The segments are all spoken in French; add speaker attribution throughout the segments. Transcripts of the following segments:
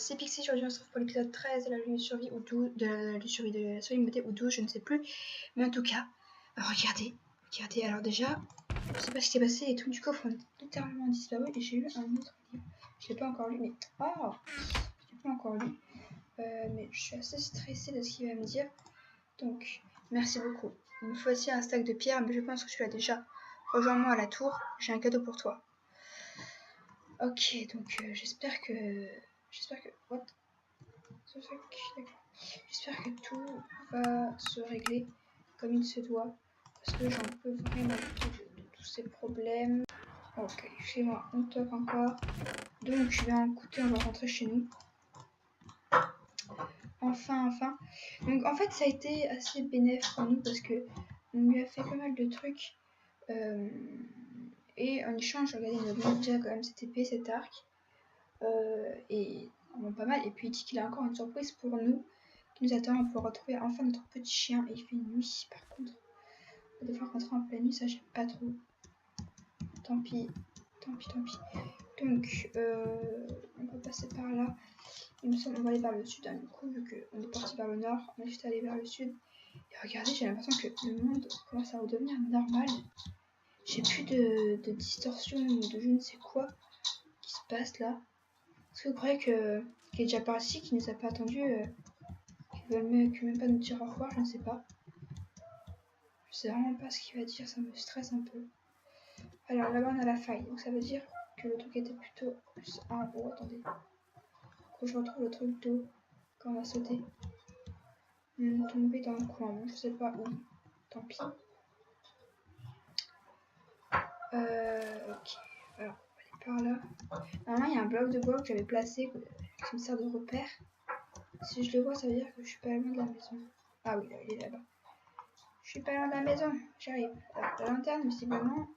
Speaker 1: c'est Pixie, aujourd'hui on se retrouve pour l'épisode 13 de la lutte survie ou 12, de la survie de la survie motée ou 12, je ne sais plus. Mais en tout cas, regardez, alors déjà, je sais pas ce qui s'est passé, les trucs du coffre ont littéralement disparu et j'ai eu un autre livre. Je l'ai pas encore lu, mais je l'ai pas encore lu. Mais je suis assez stressée de ce qu'il va me dire. Donc, merci beaucoup. Il me faut aussi un stack de pierre, mais je pense que tu l'as déjà. Rejoins-moi à la tour, j'ai un cadeau pour toi. Ok, donc j'espère que... What? J'espère que tout va se régler comme il se doit. Parce que j'en peux vraiment plus de tous ces problèmes. Ok, chez moi, on toque encore. Donc, je vais en écouter, on va rentrer chez nous. Enfin. Donc, en fait, ça a été assez bénéfique pour nous parce que on lui a fait pas mal de trucs. Et en échange, regardez, il nous a déjà quand même cette épée, cet arc. Et vraiment pas mal. Et puis il dit qu'il a encore une surprise pour nous qui nous attend. On peut retrouver enfin notre petit chien. Et il fait nuit par contre. On va devoir rentrer en pleine nuit, ça j'aime pas trop. Tant pis. Donc on va passer par là. Il me semble on va aller vers le sud du coup, vu qu'on est parti vers le nord, on est juste allé vers le sud. Et regardez, j'ai l'impression que le monde commence à redevenir normal. J'ai plus de distorsion ou de je ne sais quoi qui se passe là. Est-ce que vous croyez qu'il est déjà parti, qu'il ne nous a pas attendu, qu'il veut même pas nous dire au revoir, je ne sais pas. Je sais vraiment pas ce qu'il va dire, ça me stresse un peu. Alors là-bas on a la faille, donc ça veut dire que le truc était plutôt plus en haut. Attendez. Faut que je retrouve le truc d'eau quand on a sauté. On est tombé dans le coin, je sais pas où. Tant pis. Ok. Alors, on va aller par là. Normalement il y a un bloc de bois que j'avais placé, qui me sert de repère. Si je le vois, ça veut dire que je suis pas loin de la maison. Ah oui, il est là-bas. Je suis pas loin de la maison, j'arrive. Alors, la lanterne, visiblement,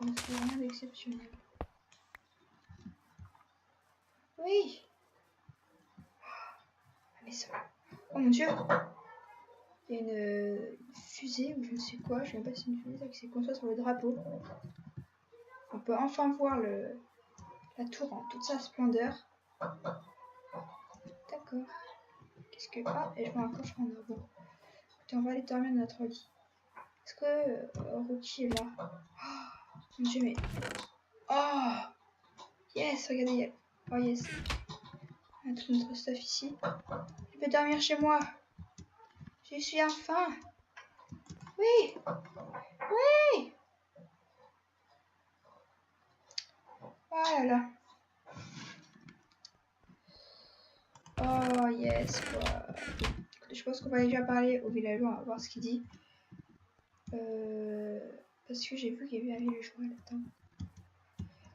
Speaker 1: ne fait rien d'exceptionnel. Oui. La maison. Oh mon dieu. Il y a une fusée ou je ne sais quoi, je ne sais même pas si c'est une fusée qui s'est construite sur le drapeau. On peut enfin voir la tour en toute sa splendeur. D'accord. Qu'est-ce que... Ah, et je vois un coffre en or. Bon. Écoutez, on va aller dormir dans notre lit. Est-ce que Rookie est là? Oh mon dieu, mais... Oh yes, regardez. Oh yes. On a tout notre stuff ici. Je peux dormir chez moi. Je suis enfin. Oui. Oh là là. Oh yes quoi. Écoutez, je pense qu'on va déjà parler au villageois, on va voir ce qu'il dit. Parce que j'ai vu qu'il y avait un villageois là-dedans.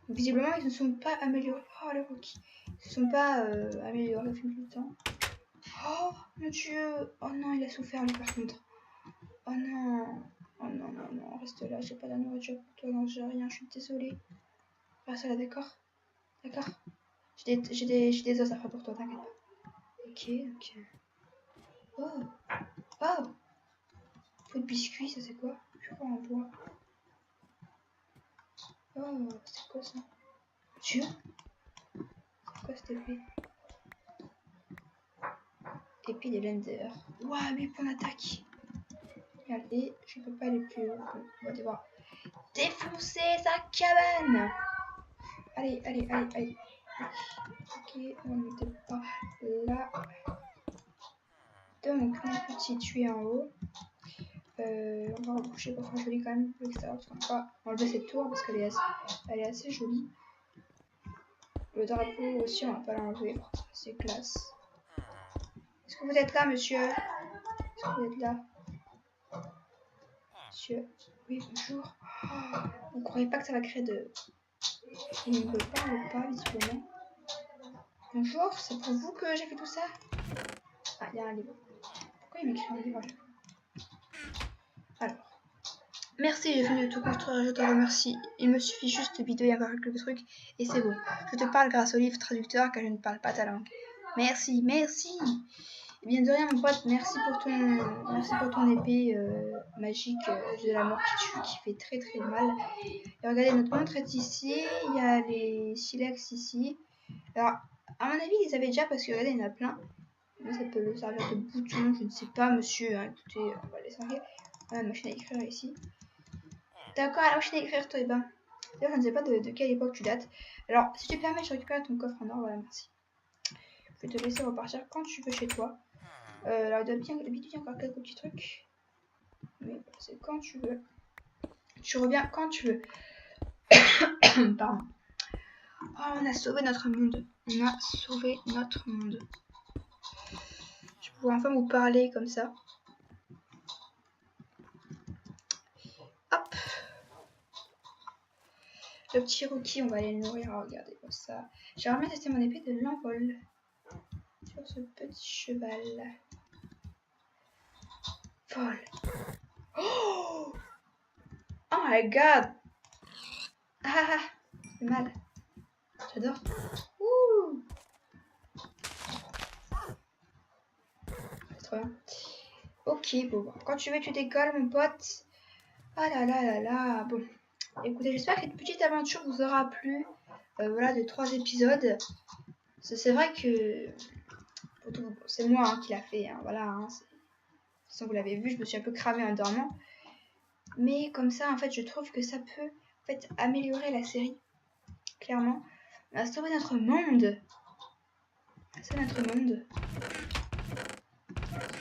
Speaker 1: Visiblement ils ne sont pas améliorés. Oh le Rocky. Ils ne sont pas améliorés au fil du temps. Oh mon dieu. Oh non, il a souffert lui par contre. Oh non. Oh non, reste là, j'ai pas de nourriture pour toi, non j'ai rien, je suis désolée. Reste là, d'accord. J'ai des os à faire pour toi, t'inquiète pas. Ok. Oh. Pot de biscuits, ça c'est quoi? Je crois en bois. Oh, c'est quoi ça? Dieu. C'est quoi cette épée? Épée des Lenders. Ouah, mais pour l'attaque. Regardez, je peux pas aller plus haut. On va devoir défoncer sa cabane. Allez. Ok, on n'était pas là. Donc, mon petit, tu es en haut. On va recoucher pour faire joli quand même pour l'extérieur. Parce qu'on va enlever cette tour parce qu'elle est assez jolie. Le drapeau aussi, on va pas l'enlever. C'est classe. Est-ce que vous êtes là, monsieur? Est-ce que vous êtes là? Monsieur? Oui, bonjour. Oh, vous ne croyez pas que ça va créer de... Il ne me parle pas, visiblement. Bonjour, c'est pour vous que j'ai fait tout ça? Ah, il y a un livre. Pourquoi il m'écrit un livre? Alors. Merci, j'ai fini de tout construire, je te remercie. Il me suffit juste de bidouiller encore quelques trucs et c'est bon. Je te parle grâce au livre traducteur car je ne parle pas ta langue. Merci. Et bien de rien mon pote, merci pour ton épée magique de la mort qui tue, qui fait très très mal. Et regardez, notre montre est ici, il y a les silex ici. Alors À mon avis, ils avaient déjà parce que regardez, il y en a plein. Là, ça peut le servir de bouton, je ne sais pas, monsieur. Hein, écoutez, on va les servir. On a une machine à écrire ici. D'accord, la machine à écrire, toi, et ben. D'ailleurs, je ne sais pas de quelle époque tu dates. Alors, si tu permets, je récupère ton coffre en or, voilà, merci. Je vais te laisser repartir quand tu veux chez toi. Alors, il doit bien d'habitude encore quelques petits trucs. Mais c'est quand tu veux. Tu reviens quand tu veux. Pardon. Oh, on a sauvé notre monde. On a sauvé notre monde. Je pourrais enfin vous parler comme ça. Hop. Le petit rookie, on va aller le nourrir. Regardez comme ça. J'aimerais bien tester mon épée de l'envol. Sur ce petit cheval. Vol. Oh, oh my god. Ah ah, c'est mal. J'adore. Ouh. C'est trop bien. Ok, bon, quand tu veux, tu décolles, mon pote. Ah là là là là. Bon, écoutez, j'espère que cette petite aventure vous aura plu. Voilà, de 3 épisodes. C'est vrai que c'est moi hein, qui l'a fait. Hein, voilà, hein, de toute façon, vous l'avez vu, je me suis un peu cramée en dormant. Mais comme ça, en fait, je trouve que ça peut en fait, améliorer la série. Clairement. On a sauvé notre monde. On a sauvé notre monde.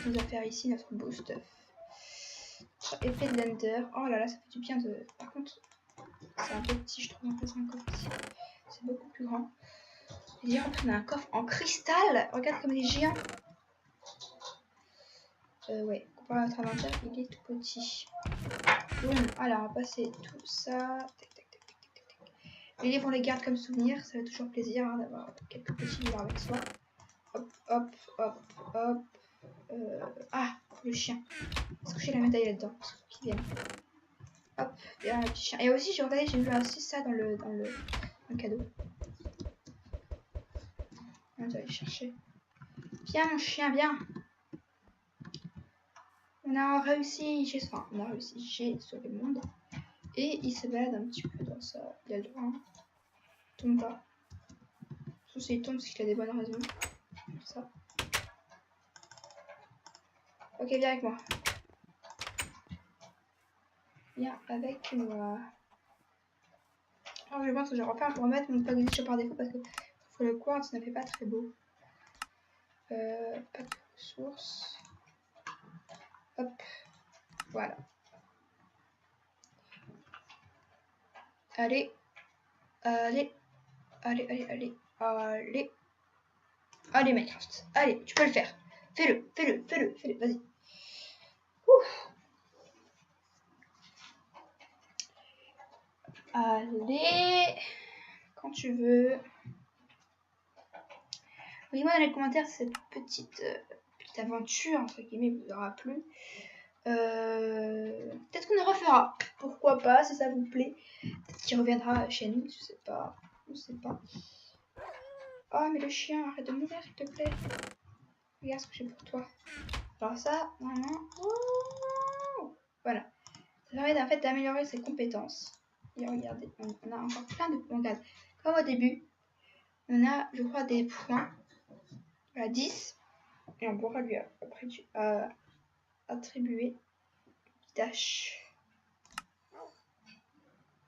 Speaker 1: On va faire ici notre boost. Épée de l'Ender. Oh là là, ça fait du bien de... Par contre, c'est un peu petit, je trouve. En fait, c'est un coffre ici. C'est beaucoup plus grand. Et d'ailleurs, on a un coffre en cristal. Regarde comme il est géant. Ouais, comparé à notre inventaire, il est tout petit. Bon, alors, on va passer tout ça. Tac, tac, tac, tac, tac, tac. Les livres, on les garde comme souvenir. Ça fait toujours plaisir hein, d'avoir quelques petits livres avec soi. Hop, hop, hop, hop. Ah, le chien. Est-ce que j'ai la médaille là-dedans? Qu'il vienne. Hop, il y a un petit chien. Et aussi, j'ai regardé, j'ai vu aussi ça dans le cadeau. On va aller chercher. Viens, mon chien, viens. On a réussi, j'ai sauvé le monde. Et il se balade un petit peu dans ça. Il a le droit. Hein. Tombe pas. Sauf s'il tombe, parce qu'il a des bonnes raisons. Comme ça. Ok, viens avec moi. Viens avec moi. Alors, je pense que je vais pas remettre mon pack par défaut parce que le quartz ne fait pas très beau. Pas de ressources. Hop. Voilà. Allez. Allez. Allez, allez, allez. Allez. Allez, Minecraft. Allez, tu peux le faire. Fais-le, fais-le, fais-le, fais-le. Vas-y. Ouf. Allez. Quand tu veux. Dis-moi dans les commentaires si cette petite aventure, entre guillemets, vous aura plu. Peut-être qu'on en refera. Pourquoi pas, si ça vous plaît. Peut-être qu'il reviendra chez nous, je sais pas. Je sais pas. Oh, mais le chien, arrête de mourir, s'il te plaît. Regarde ce que j'ai pour toi. Alors ça, vraiment. Voilà. Ça permet en fait d'améliorer ses compétences. Et regardez, on a encore plein de points. Regarde, comme au début, on a, je crois, des points. Voilà, 10. Et on pourra lui attribuer dash.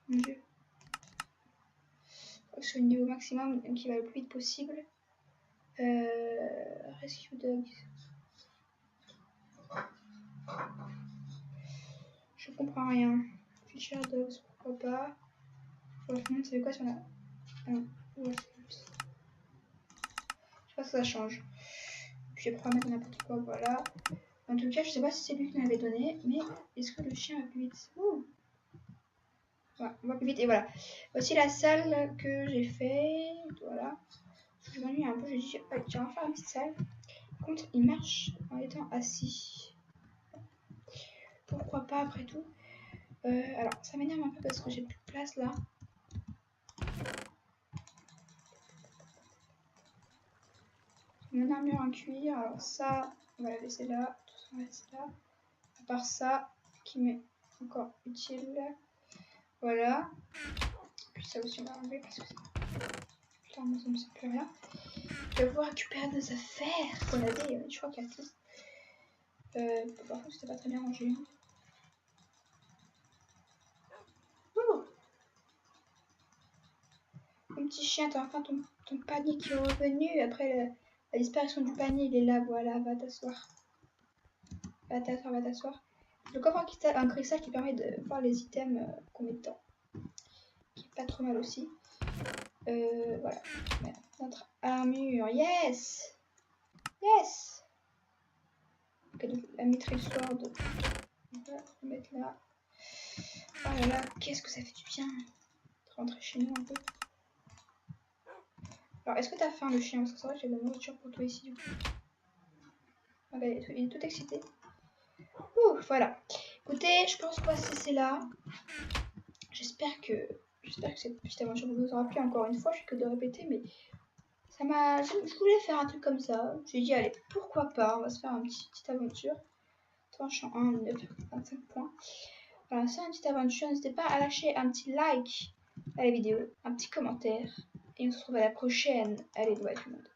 Speaker 1: Mon dieu. Sur le niveau maximum, qui va le plus vite possible. Rescue Dog. Je comprends rien. Future Dogs, pourquoi pas. Wolfmont, c'est quoi sur la. Wolfmont. Je sais pas si ça change. Puis je vais mettre n'importe quoi, voilà. En tout cas, je sais pas si c'est lui qui m'avait donné, mais est-ce que le chien va plus vite? Ouh. Voilà, on va plus vite, et voilà. Voici la salle que j'ai fait. Voilà. Je m'ennuie un peu, j'ai dit, ouais, tiens, on va faire une petite salle. Par contre, il marche en étant assis. Pourquoi pas, après tout. Alors, ça m'énerve un peu parce que j'ai plus de place là. Mon armure en cuir, alors ça, on va la laisser là. Tout ça, on va laisser là. À part ça, qui m'est encore utile. Voilà. Puis ça aussi, on va enlever parce que clairement, ça ne me sert plus rien. Je vais pouvoir récupérer nos affaires qu'on avait, je crois qu'il y a tout. Par contre, c'était pas très bien rangé. Ouh. Mon petit chien, t'as enfin ton panier qui est revenu. Après la disparition du panier, il est là, voilà, va t'asseoir. Va t'asseoir. Le coffre un cristal qui permet de voir les items qu'on met dedans. Qui est pas trop mal aussi. Voilà. Notre armure, yes! Yes! Ok, donc la Mithril Sword. On va le mettre là. Oh là là, qu'est-ce que ça fait du bien de rentrer chez nous un peu. Alors, est-ce que t'as faim, le chien? Parce que c'est vrai que j'ai de la nourriture pour toi ici, du coup. Voilà, il est tout excité. Ouh, voilà. Écoutez, je pense qu'on va se laisser là. J'espère que cette petite aventure vous aura plu encore une fois. Je fais que de répéter, mais ça m'a... Je voulais faire un truc comme ça. J'ai dit, allez, pourquoi pas, on va se faire une petite aventure. Tranchant 1, 9, 25 points. Voilà, c'est une petite aventure. N'hésitez pas à lâcher un petit like à la vidéo, un petit commentaire. Et on se retrouve à la prochaine. Allez, bye tout le monde.